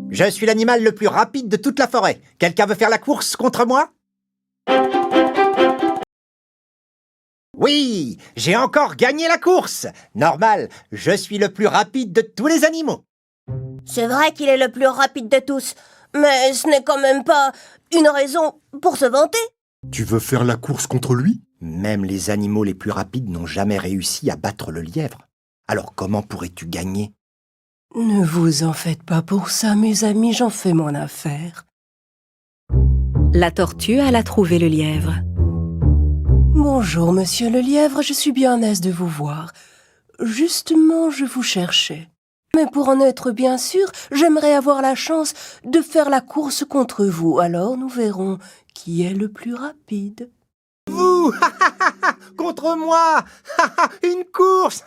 Je suis l'animal le plus rapide de toute la forêt. Quelqu'un veut faire la course contre moi? Oui, j'ai encore gagné la course. Normal, je suis le plus rapide de tous les animaux. C'est vrai qu'il est le plus rapide de tous, mais ce n'est quand même pas une raison pour se vanter. Tu veux faire la course contre lui? Même les animaux les plus rapides n'ont jamais réussi à battre le lièvre. Alors comment pourrais-tu gagner? Ne vous en faites pas pour ça, mes amis, j'en fais mon affaire. La tortue alla trouver le lièvre. Bonjour, monsieur le lièvre, je suis bien aise de vous voir. Justement, je vous cherchais. Mais pour en être bien sûr, j'aimerais avoir la chance de faire la course contre vous. Alors nous verrons qui est le plus rapide. Vous! Contre moi! Une course!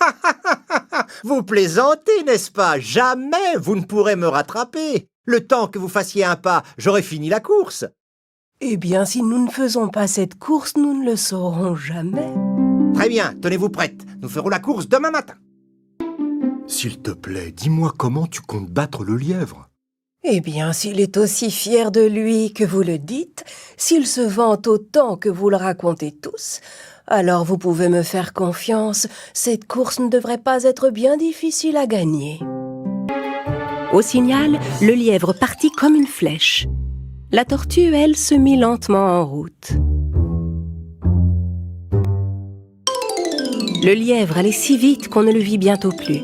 Vous plaisantez, n'est-ce pas? Jamais vous ne pourrez me rattraper. Le temps que vous fassiez un pas, j'aurais fini la course. Eh bien, si nous ne faisons pas cette course, nous ne le saurons jamais. Très bien, tenez-vous prête. Nous ferons la course demain matin. S'il te plaît, dis-moi comment tu comptes battre le lièvre. Eh bien, s'il est aussi fier de lui que vous le dites, s'il se vante autant que vous le racontez tous, alors vous pouvez me faire confiance, cette course ne devrait pas être bien difficile à gagner. Au signal, le lièvre partit comme une flèche. La tortue, elle, se mit lentement en route. Le lièvre allait si vite qu'on ne le vit bientôt plus.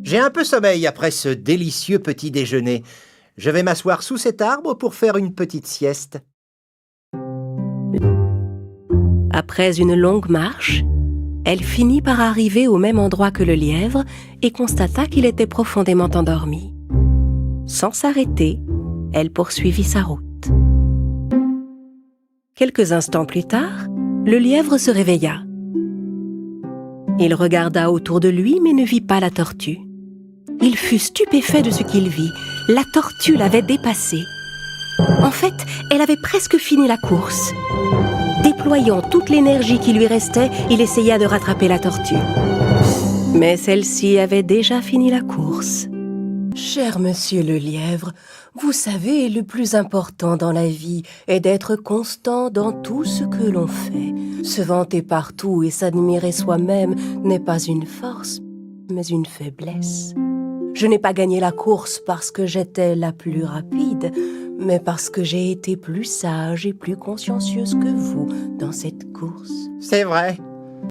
J'ai un peu sommeil après ce délicieux petit déjeuner. Je vais m'asseoir sous cet arbre pour faire une petite sieste. Après une longue marche, elle finit par arriver au même endroit que le lièvre et constata qu'il était profondément endormi. Sans s'arrêter, elle poursuivit sa route. Quelques instants plus tard, le lièvre se réveilla. Il regarda autour de lui mais ne vit pas la tortue. Il fut stupéfait de ce qu'il vit. La tortue l'avait dépassé. En fait, elle avait presque fini la course. Déployant toute l'énergie qui lui restait, il essaya de rattraper la tortue. Mais celle-ci avait déjà fini la course. Cher monsieur le lièvre, vous savez, le plus important dans la vie est d'être constant dans tout ce que l'on fait. Se vanter partout et s'admirer soi-même n'est pas une force, mais une faiblesse. Je n'ai pas gagné la course parce que j'étais la plus rapide, mais parce que j'ai été plus sage et plus consciencieuse que vous dans cette course. C'est vrai,